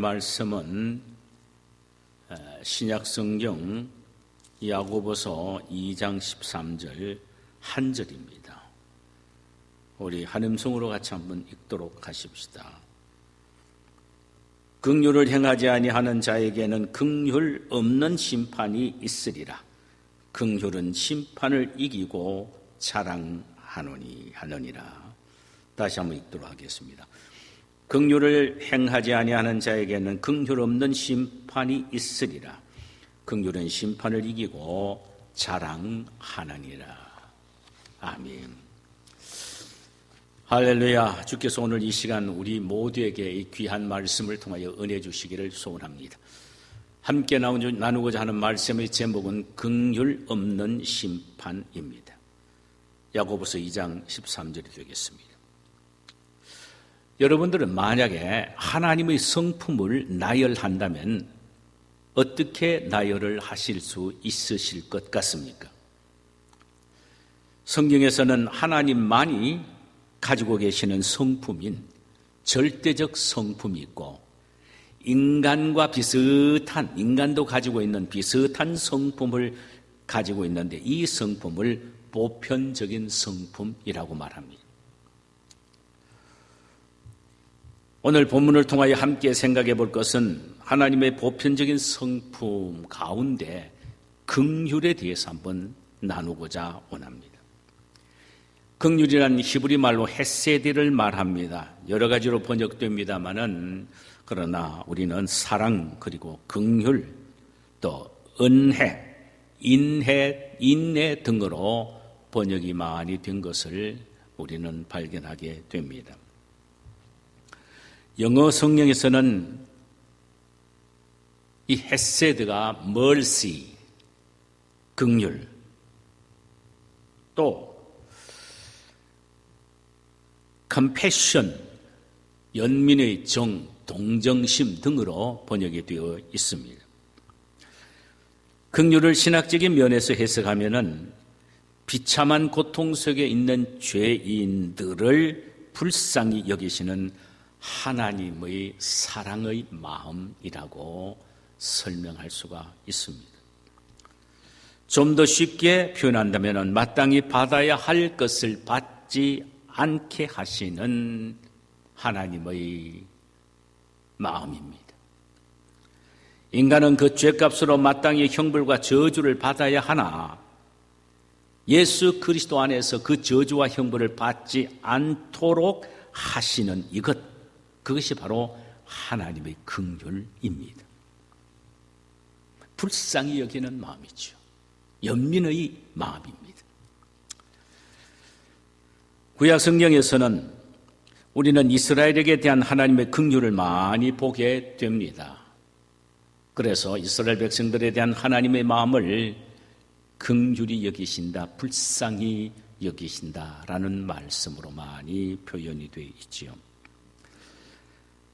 말씀은 신약성경 야고보서 2장 13절 한 절입니다. 우리 한음성으로 같이 한번 읽도록 하십시다. 긍휼을 행하지 아니하는 자에게는 긍휼 없는 심판이 있으리라. 긍휼은 심판을 이기고 자랑하느니라. 다시 한번 읽도록 하겠습니다. 긍휼을 행하지 아니하는 자에게는 긍휼 없는 심판이 있으리라. 긍휼은 심판을 이기고 자랑하느니라. 아멘. 할렐루야. 주께서 오늘 이 시간 우리 모두에게 이 귀한 말씀을 통하여 은혜 주시기를 소원합니다. 함께 나누고자 하는 말씀의 제목은 긍휼 없는 심판입니다. 야고보서 2장 13절이 되겠습니다. 여러분들은 만약에 하나님의 성품을 나열한다면 어떻게 나열을 하실 수 있으실 것 같습니까? 성경에서는 하나님만이 가지고 계시는 성품인 절대적 성품이 있고 인간과 비슷한, 인간도 가지고 있는 비슷한 성품을 가지고 있는데 이 성품을 보편적인 성품이라고 말합니다. 오늘 본문을 통하여 함께 생각해 볼 것은 하나님의 보편적인 성품 가운데 긍휼에 대해서 한번 나누고자 원합니다. 긍휼이라는 히브리 말로 헤세드를 말합니다. 여러 가지로 번역됩니다마는 그러나 우리는 사랑 그리고 긍휼 또 은혜, 인내 등으로 번역이 많이 된 것을 우리는 발견하게 됩니다. 영어 성경에서는 이 헤세드가 mercy, 긍휼, 또 compassion, 연민의 정, 동정심 등으로 번역이 되어 있습니다. 긍휼을 신학적인 면에서 해석하면은 비참한 고통 속에 있는 죄인들을 불쌍히 여기시는 하나님의 사랑의 마음이라고 설명할 수가 있습니다. 좀 더 쉽게 표현한다면 마땅히 받아야 할 것을 받지 않게 하시는 하나님의 마음입니다. 인간은 그 죄값으로 마땅히 형벌과 저주를 받아야 하나 예수 그리스도 안에서 그 저주와 형벌을 받지 않도록 하시는 그것이 바로 하나님의 긍휼입니다. 불쌍히 여기는 마음이죠. 연민의 마음입니다. 구약 성경에서는 우리는 이스라엘에게 대한 하나님의 긍휼을 많이 보게 됩니다. 그래서 이스라엘 백성들에 대한 하나님의 마음을 긍휼히 여기신다, 불쌍히 여기신다라는 말씀으로 많이 표현이 되어 있지요.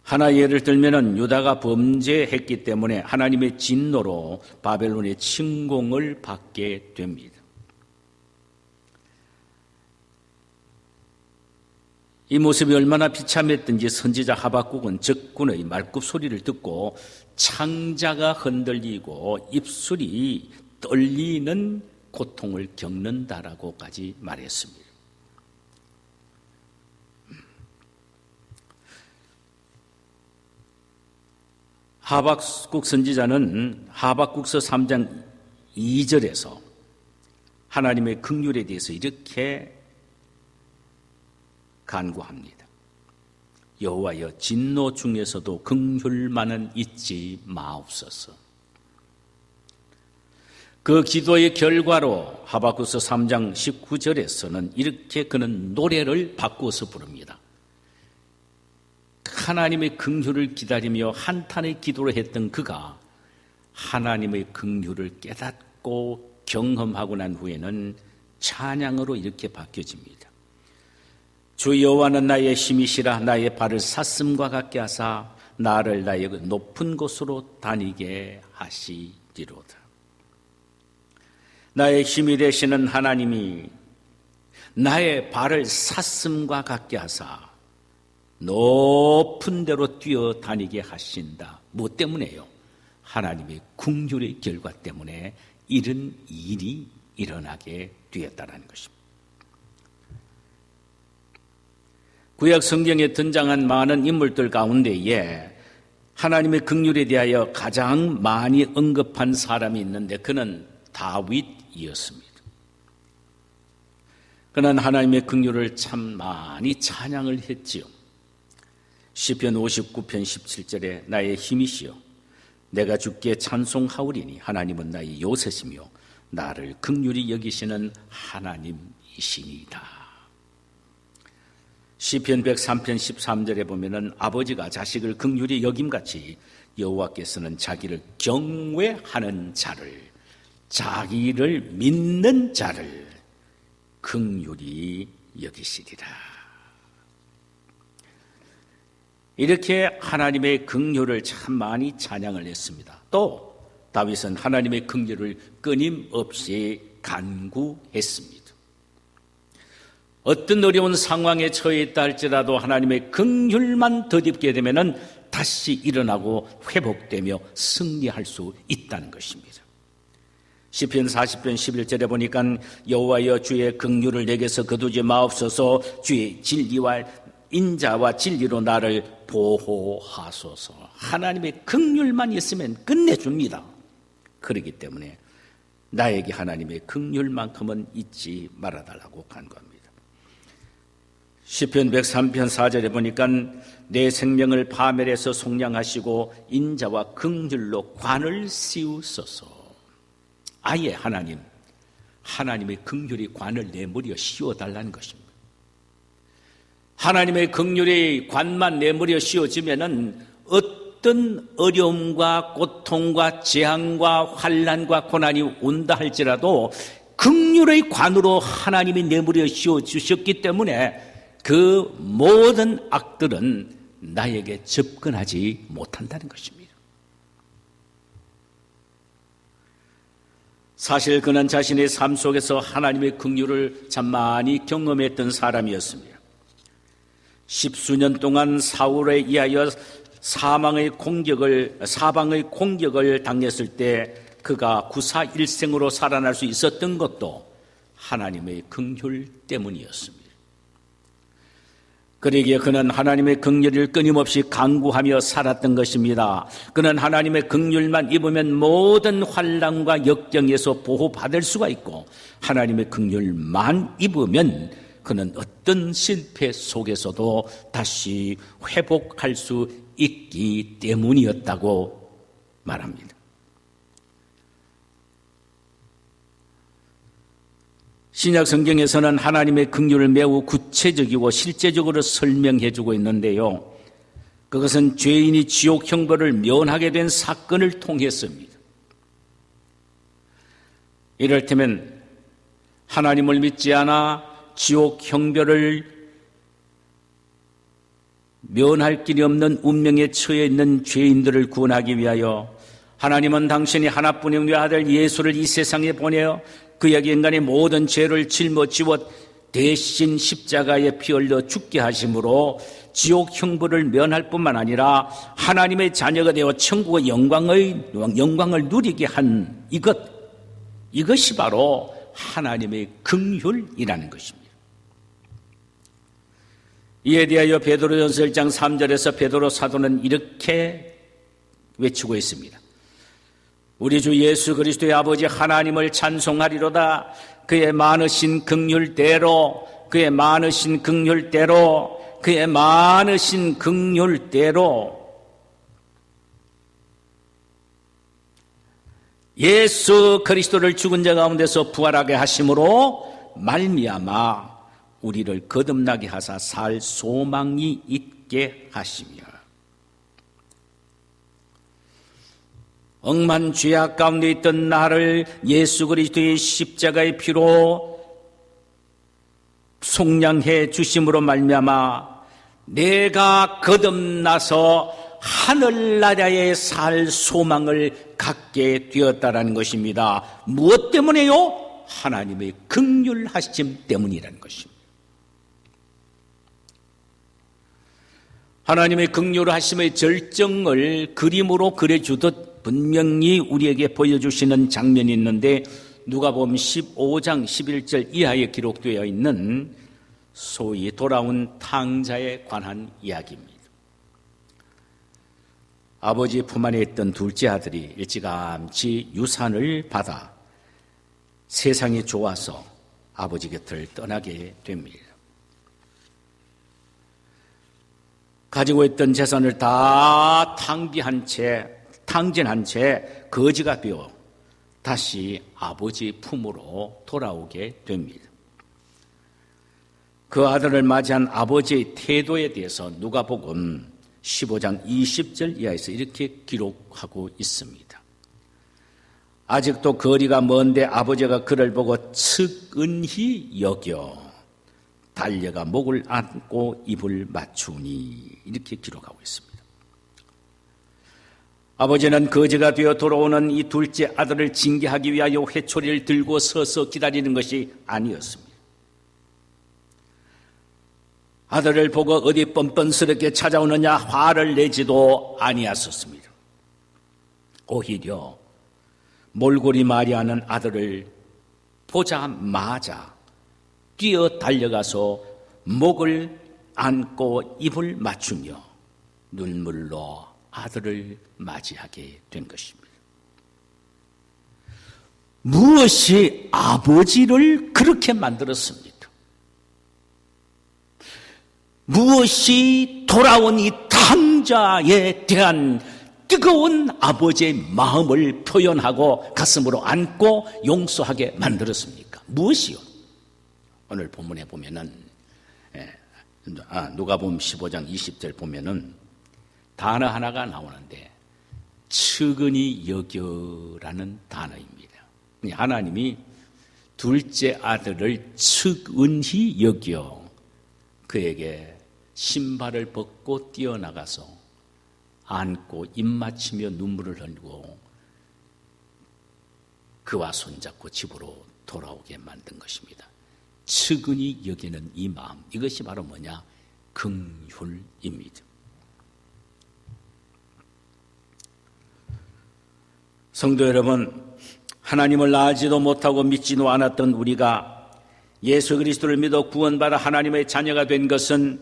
하나 예를 들면은 유다가 범죄했기 때문에 하나님의 진노로 바벨론의 침공을 받게 됩니다. 이 모습이 얼마나 비참했든지 선지자 하박국은 적군의 말굽 소리를 듣고 창자가 흔들리고 입술이 떨리는 고통을 겪는다라고까지 말했습니다. 하박국 선지자는 하박국서 3장 2절에서 하나님의 긍휼에 대해서 이렇게 간구합니다. 여호와여 진노 중에서도 긍휼만은 잊지 마옵소서. 그 기도의 결과로 하박국서 3장 19절에서는 이렇게 그는 노래를 바꾸어서 부릅니다. 하나님의 긍휼을 기다리며 한탄의 기도를 했던 그가 하나님의 긍휼을 깨닫고 경험하고 난 후에는 찬양으로 이렇게 바뀌어집니다. 주 여호와는 나의 힘이시라. 나의 발을 사슴과 같게 하사 나를 나의 높은 곳으로 다니게 하시리로다. 나의 힘이 되시는 하나님이 나의 발을 사슴과 같게 하사 높은 데로 뛰어다니게 하신다. 무엇 때문에요? 하나님의 긍휼의 결과 때문에 이런 일이 일어나게 되었다는 것입니다. 구약 성경에 등장한 많은 인물들 가운데에 하나님의 긍휼에 대하여 가장 많이 언급한 사람이 있는데 그는 다윗이었습니다. 그는 하나님의 긍휼을 참 많이 찬양을 했지요. 시편 59편 17절에 나의 힘이시여 내가 주께 찬송하오리니 하나님은 나의 요새시며 나를 긍휼히 여기시는 하나님이시니이다. 시편 103편 13절에 보면은 아버지가 자식을 긍휼히 여김같이 여호와께서는 자기를 경외하는 자를, 자기를 믿는 자를 긍휼히 여기시리라. 이렇게 하나님의 긍휼을 참 많이 찬양을 했습니다. 또 다윗은 하나님의 긍휼을 끊임없이 간구했습니다. 어떤 어려운 상황에 처해 있다 할지라도 하나님의 긍휼만 덧입게 되면은 다시 일어나고 회복되며 승리할 수 있다는 것입니다. 시편 40편 11절에 보니까 여호와여 주의 긍휼을 내게서 거두지 마옵소서 주의 진리와 인자와 진리로 나를 보호하소서. 하나님의 긍휼만 있으면 끝내줍니다. 그렇기 때문에 나에게 하나님의 긍휼만큼은 잊지 말아달라고 간구합니다. 시편 103편 4절에 보니까 내 생명을 파멸해서 속량하시고 인자와 긍휼로 관을 씌우소서. 아예 하나님의 긍휼이 관을 내버려 씌워달라는 것입니다. 하나님의 긍휼의 관만 내버려 씌워지면은 어떤 어려움과 고통과 재앙과 환난과 고난이 온다 할지라도 긍휼의 관으로 하나님이 내버려 씌워주셨기 때문에 그 모든 악들은 나에게 접근하지 못한다는 것입니다. 사실 그는 자신의 삶 속에서 하나님의 긍휼을 참 많이 경험했던 사람이었습니다. 10수년 동안 사울에 의하여 사방의 공격을 당했을 때 그가 구사일생으로 살아날 수 있었던 것도 하나님의 긍휼 때문이었습니다. 그러기에 그는 하나님의 긍휼을 끊임없이 간구하며 살았던 것입니다. 그는 하나님의 긍휼만 입으면 모든 환난과 역경에서 보호받을 수가 있고 하나님의 긍휼만 입으면 그는 어떤 실패 속에서도 다시 회복할 수 있기 때문이었다고 말합니다. 신약 성경에서는 하나님의 긍휼을 매우 구체적이고 실제적으로 설명해 주고 있는데요. 그것은 죄인이 지옥 형벌을 면하게 된 사건을 통했습니다. 이를테면 하나님을 믿지 않아 지옥 형벌을 면할 길이 없는 운명에 처해 있는 죄인들을 구원하기 위하여 하나님은 당신이 하나뿐인 아들 예수를 이 세상에 보내어 그에게 인간의 모든 죄를 짊어지워 대신 십자가에 피 흘려 죽게 하심으로 지옥 형벌을 면할 뿐만 아니라 하나님의 자녀가 되어 천국의 영광을 누리게 한 이것이 바로 하나님의 긍휼이라는 것입니다. 이에 대하여 베드로전서 1장 3절에서 베드로 사도는 이렇게 외치고 있습니다. 우리 주 예수 그리스도의 아버지 하나님을 찬송하리로다. 그의 많으신 긍휼대로 예수 그리스도를 죽은 자 가운데서 부활하게 하심으로 말미암아 우리를 거듭나게 하사 살 소망이 있게 하시며 억만 죄악 가운데 있던 나를 예수 그리스도의 십자가의 피로 속량해 주심으로 말미암아 내가 거듭나서 하늘나라에 살 소망을 갖게 되었다라는 것입니다. 무엇 때문에요? 하나님의 긍휼하심 때문이라는 것입니다. 하나님의 긍휼하심의 절정을 그림으로 그려주듯 분명히 우리에게 보여주시는 장면이 있는데 누가복음 15장 11절 이하에 기록되어 있는 소위 돌아온 탕자에 관한 이야기입니다. 아버지 품 안에 있던 둘째 아들이 일찌감치 유산을 받아 세상이 좋아서 아버지 곁을 떠나게 됩니다. 가지고 있던 재산을 다 탕진한 채 거지가 되어 다시 아버지 품으로 돌아오게 됩니다. 그 아들을 맞이한 아버지의 태도에 대해서 누가복음 15장 20절 이하에서 이렇게 기록하고 있습니다. 아직도 거리가 먼데 아버지가 그를 보고 측은히 여겨 달려가 목을 안고 입을 맞추니 이렇게 기록하고 있습니다. 아버지는 거지가 되어 돌아오는 이 둘째 아들을 징계하기 위하여 회초리를 들고 서서 기다리는 것이 아니었습니다. 아들을 보고 어디 뻔뻔스럽게 찾아오느냐 화를 내지도 아니었습니다. 오히려 몰골이 마리아는 아들을 보자마자 뛰어 달려가서 목을 안고 입을 맞추며 눈물로 아들을 맞이하게 된 것입니다. 무엇이 아버지를 그렇게 만들었습니까? 무엇이 돌아온 이 탕자에 대한 뜨거운 아버지의 마음을 표현하고 가슴으로 안고 용서하게 만들었습니까? 무엇이요? 오늘 본문에 보면은 누가복음 15장 20절 보면은 단어 하나가 나오는데 측은히 여겨라는 단어입니다. 하나님이 둘째 아들을 측은히 여겨 그에게 신발을 벗고 뛰어나가서 안고 입맞추며 눈물을 흘리고 그와 손잡고 집으로 돌아오게 만든 것입니다. 측은히 여기는 이 마음, 이것이 바로 뭐냐? 긍휼입니다. 성도 여러분, 하나님을 알지도 못하고 믿지도 않았던 우리가 예수 그리스도를 믿어 구원받아 하나님의 자녀가 된 것은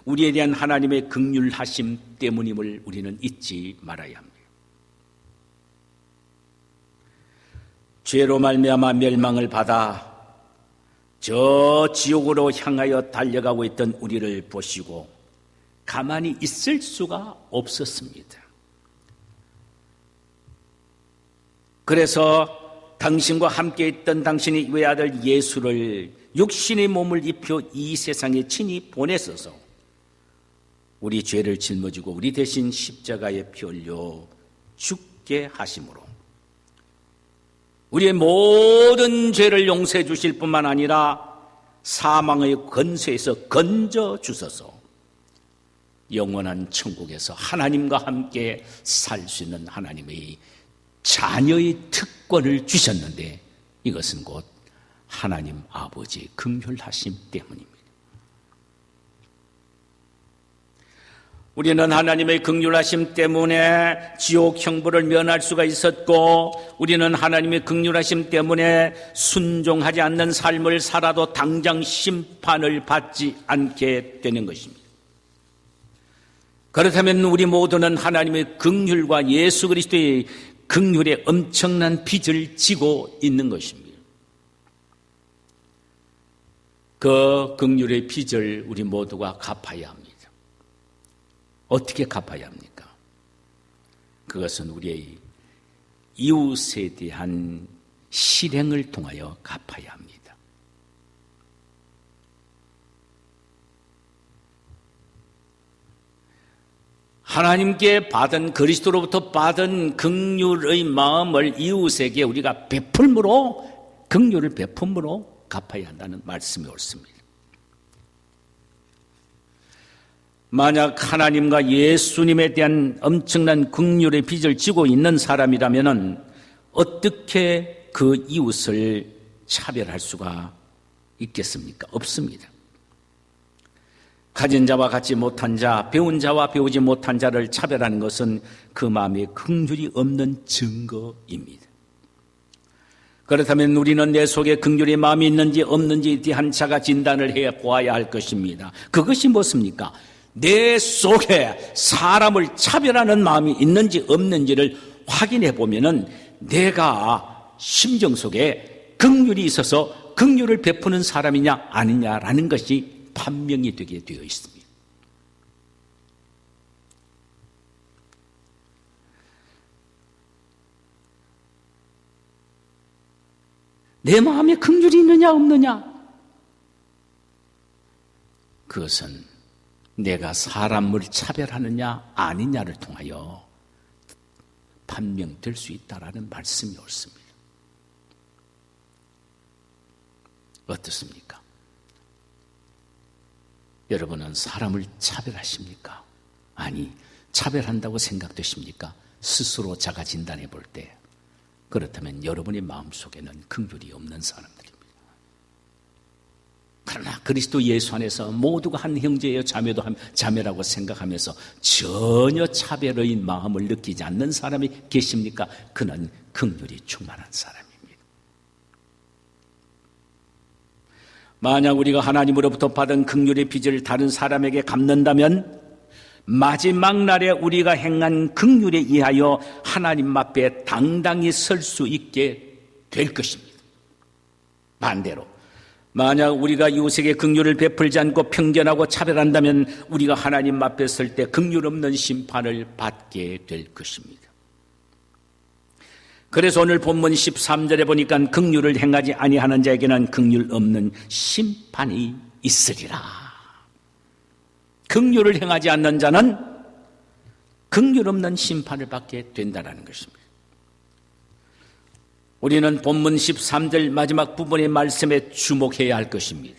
우리에 대한 하나님의 긍휼하심 때문임을 우리는 잊지 말아야 합니다. 죄로 말미암아 멸망을 받아 저 지옥으로 향하여 달려가고 있던 우리를 보시고 가만히 있을 수가 없었습니다. 그래서 당신과 함께 있던 당신의 외아들 예수를 육신의 몸을 입혀 이 세상에 친히 보내셔서 우리 죄를 짊어지고 우리 대신 십자가에 피 흘려 죽게 하심으로 우리의 모든 죄를 용서해 주실 뿐만 아니라 사망의 권세에서 건져 주셔서 영원한 천국에서 하나님과 함께 살 수 있는 하나님의 자녀의 특권을 주셨는데 이것은 곧 하나님 아버지의 긍휼하심 때문입니다. 우리는 하나님의 긍휼하심 때문에 지옥 형벌을 면할 수가 있었고 우리는 하나님의 긍휼하심 때문에 순종하지 않는 삶을 살아도 당장 심판을 받지 않게 되는 것입니다. 그렇다면 우리 모두는 하나님의 긍휼과 예수 그리스도의 긍휼의 엄청난 빚을 지고 있는 것입니다. 그 긍휼의 빚을 우리 모두가 갚아야 합니다. 어떻게 갚아야 합니까? 그것은 우리의 이웃에 대한 실행을 통하여 갚아야 합니다. 하나님께 받은 그리스도로부터 받은 긍휼의 마음을 이웃에게 우리가 베풀므로 긍휼을 베품으로 갚아야 한다는 말씀이 옳습니다. 만약 하나님과 예수님에 대한 엄청난 긍휼의 빚을 지고 있는 사람이라면 어떻게 그 이웃을 차별할 수가 있겠습니까? 없습니다. 가진 자와 갖지 못한 자, 배운 자와 배우지 못한 자를 차별하는 것은 그 마음에 긍휼이 없는 증거입니다. 그렇다면 우리는 내 속에 긍휼의 마음이 있는지 없는지에 대한 자가 진단을 해 보아야 할 것입니다. 그것이 무엇입니까? 내 속에 사람을 차별하는 마음이 있는지 없는지를 확인해 보면은 내가 심정 속에 긍휼이 있어서 긍휼을 베푸는 사람이냐 아니냐라는 것이 판명이 되게 되어 있습니다. 내 마음에 긍휼이 있느냐 없느냐? 그것은 내가 사람을 차별하느냐 아니냐를 통하여 판명될 수 있다라는 말씀이 옳습니다. 어떻습니까? 여러분은 사람을 차별하십니까? 아니, 차별한다고 생각되십니까? 스스로 자가 진단해 볼 때. 그렇다면 여러분의 마음속에는 긍휼이 없는 사람들입니다. 그러나 그리스도 예수 안에서 모두가 한 형제예요, 자매도 한 자매라고 생각하면서 전혀 차별의 마음을 느끼지 않는 사람이 계십니까? 그는 긍휼이 충만한 사람입니다. 만약 우리가 하나님으로부터 받은 긍휼의 빚을 다른 사람에게 갚는다면 마지막 날에 우리가 행한 긍휼에 의하여 하나님 앞에 당당히 설 수 있게 될 것입니다. 반대로 만약 우리가 이웃에게 긍휼을 베풀지 않고 편견하고 차별한다면 우리가 하나님 앞에 설 때 긍휼 없는 심판을 받게 될 것입니다. 그래서 오늘 본문 13절에 보니까 긍휼을 행하지 아니하는 자에게는 긍휼 없는 심판이 있으리라. 긍휼을 행하지 않는 자는 긍휼 없는 심판을 받게 된다는 것입니다. 우리는 본문 13절 마지막 부분의 말씀에 주목해야 할 것입니다.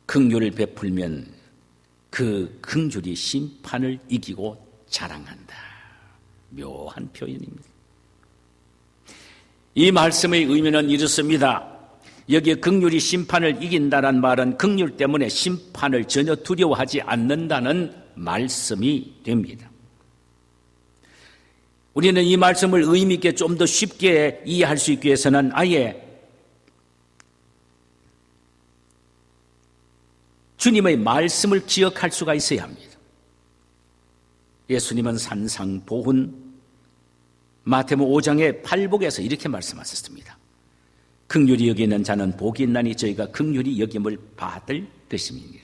긍휼을 베풀면 그 긍휼이 심판을 이기고 자랑한다. 묘한 표현입니다. 이 말씀의 의미는 이렇습니다. 여기에 긍휼이 심판을 이긴다는 말은 긍휼 때문에 심판을 전혀 두려워하지 않는다는 말씀이 됩니다. 우리는 이 말씀을 의미 있게 좀 더 쉽게 이해할 수 있기 위해서는 아예 주님의 말씀을 기억할 수가 있어야 합니다. 예수님은 산상보훈 마태복음 5장의 8복에서 이렇게 말씀하셨습니다. 긍휼히 여기는 자는 복이 있나니 저희가 긍휼히 여김을 받을 것임이니라.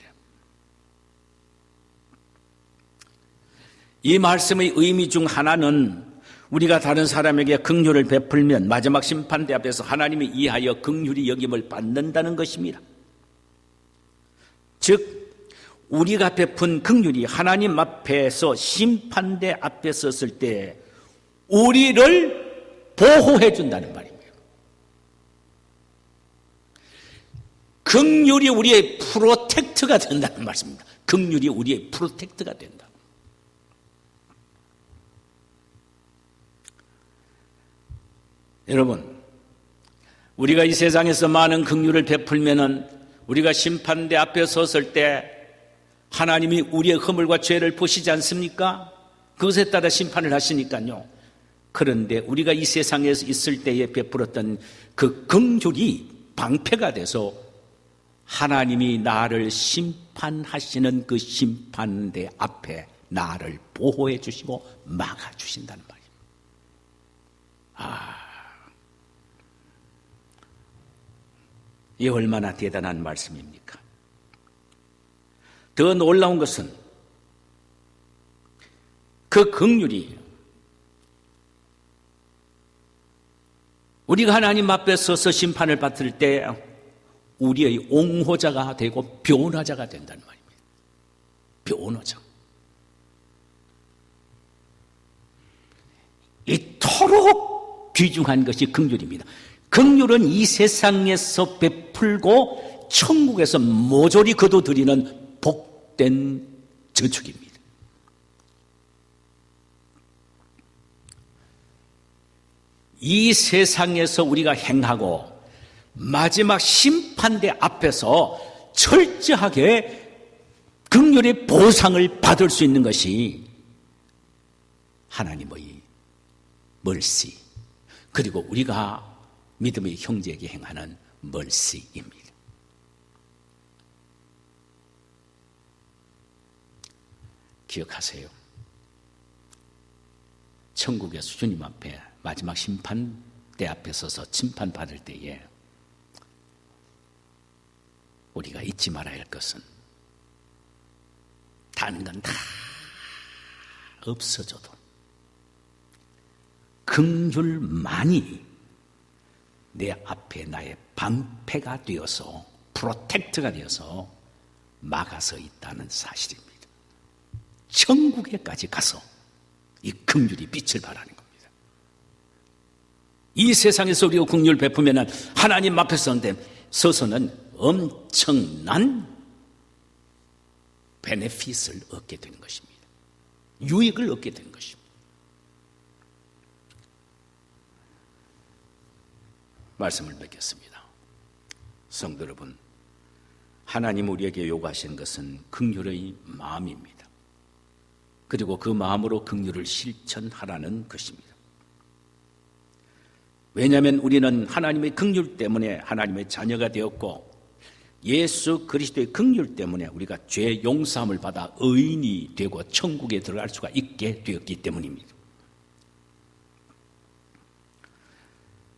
이 말씀의 의미 중 하나는 우리가 다른 사람에게 긍휼을 베풀면 마지막 심판대 앞에서 하나님이 이하여 긍휼히 여김을 받는다는 것입니다. 즉 우리가 베푼 긍휼이 하나님 앞에서 심판대 앞에 섰을 때 우리를 보호해 준다는 말입니다. 긍휼이 우리의 프로텍트가 된다는 말씀입니다. 긍휼이 우리의 프로텍트가 된다. 여러분, 우리가 이 세상에서 많은 긍휼을 베풀면은 우리가 심판대 앞에 섰을 때 하나님이 우리의 허물과 죄를 보시지 않습니까? 그것에 따라 심판을 하시니까요. 그런데 우리가 이 세상에서 있을 때에 베풀었던 그 긍휼이 방패가 돼서 하나님이 나를 심판하시는 그 심판대 앞에 나를 보호해 주시고 막아 주신다는 말입니다. 이 얼마나 대단한 말씀입니까? 더 놀라운 것은 그 긍휼이 우리가 하나님 앞에 서서 심판을 받을 때 우리의 옹호자가 되고 변호자가 된다는 말입니다. 변호자. 이토록 귀중한 것이 긍휼입니다. 긍휼은 이 세상에서 베풀고 천국에서 모조리 거둬들이는 복된 저축입니다. 이 세상에서 우리가 행하고 마지막 심판대 앞에서 철저하게 긍휼의 보상을 받을 수 있는 것이 하나님의 멀시, 그리고 우리가 믿음의 형제에게 행하는 멀시입니다. 기억하세요. 천국에서 주님 앞에 마지막 심판대 앞에 서서 심판받을 때에 우리가 잊지 말아야 할 것은, 다른 건 다 없어져도 긍휼만이 내 앞에 나의 방패가 되어서, 프로텍트가 되어서 막아서 있다는 사실입니다. 천국에까지 가서 이 긍휼이 빛을 발하는 겁니다. 이 세상에서 우리가 긍휼 베푸면 하나님 앞에 서서는 엄청난 베네핏을 얻게 되는 것입니다. 유익을 얻게 되는 것입니다. 말씀을 맺겠습니다. 성도 여러분, 하나님 우리에게 요구하시는 것은 긍휼의 마음입니다. 그리고 그 마음으로 긍휼을 실천하라는 것입니다. 왜냐하면 우리는 하나님의 긍휼 때문에 하나님의 자녀가 되었고, 예수 그리스도의 긍휼 때문에 우리가 죄 용서함을 받아 의인이 되고 천국에 들어갈 수가 있게 되었기 때문입니다.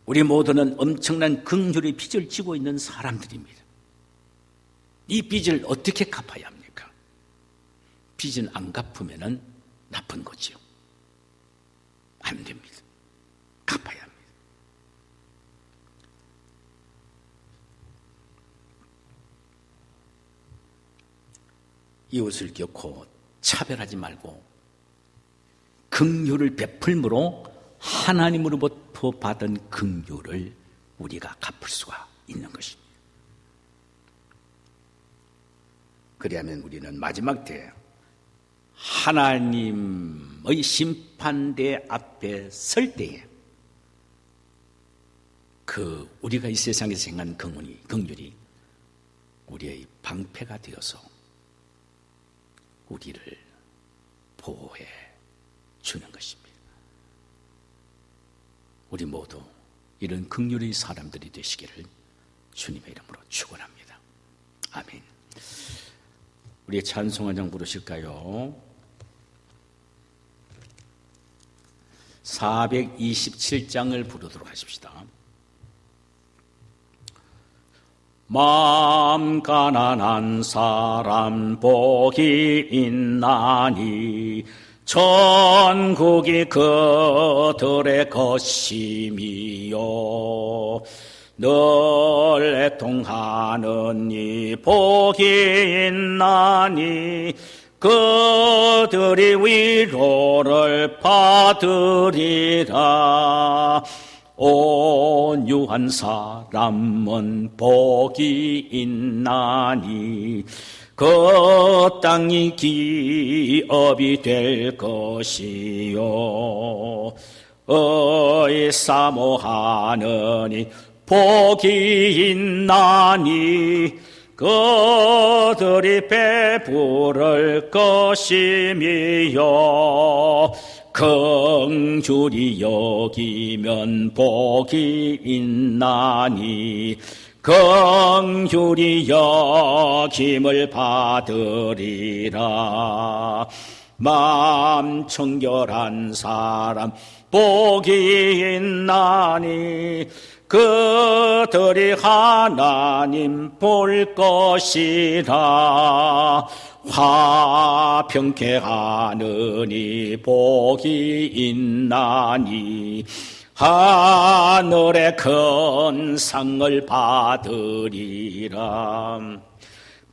우리 모두는 엄청난 긍휼의 빚을 지고 있는 사람들입니다. 이 빚을 어떻게 갚아야 합니까? 빚은 안 갚으면 나쁜 거지요. 안 됩니다. 갚아야 합니다. 이웃을 격고 차별하지 말고 긍휼을 베풀므로 하나님으로부터 받은 긍휼을 우리가 갚을 수가 있는 것입니다. 그리하면 우리는 마지막 때 하나님의 심판대 앞에 설 때에 그 우리가 이 세상에서 행한 긍휼이 우리의 방패가 되어서 우리를 보호해 주는 것입니다. 우리 모두 이런 긍휼의 사람들이 되시기를 주님의 이름으로 축원합니다. 아멘. 우리의 찬송 한 장 부르실까요? 427장을 부르도록 하십시다. 마음 가난한 사람 복이 있나니 천국이 그들의 것임이요 늘 애통하는 이 복이 있나니 그들이 위로를 받으리라. 온유한 사람은 복이 있나니 그 땅이 기업이 될 것이요 사모하느니 복이 있나니 그들이 배부를 것이미요 긍휼히 여기면 복이 있나니 긍휼히 여김을 받으리라. 마음 청결한 사람 복이 있나니 그들이 하나님 볼 것이라. 화평케 하느니 복이 있나니 하늘의 큰 상을 받으리라.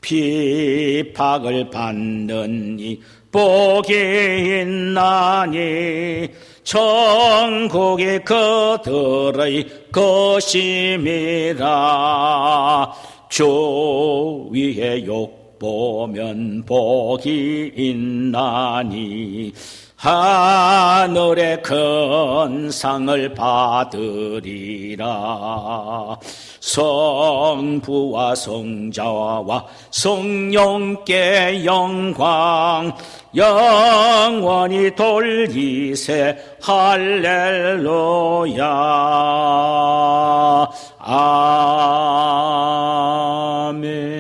핍박을 받느니 복이 있나니 천국이 그들의 것임이라. 주 위에 욕 보면 복이 있나니 하늘의 큰 상을 받으리라. 성부와 성자와 성령께 영광 영원히 돌리세. 할렐루야. 아멘.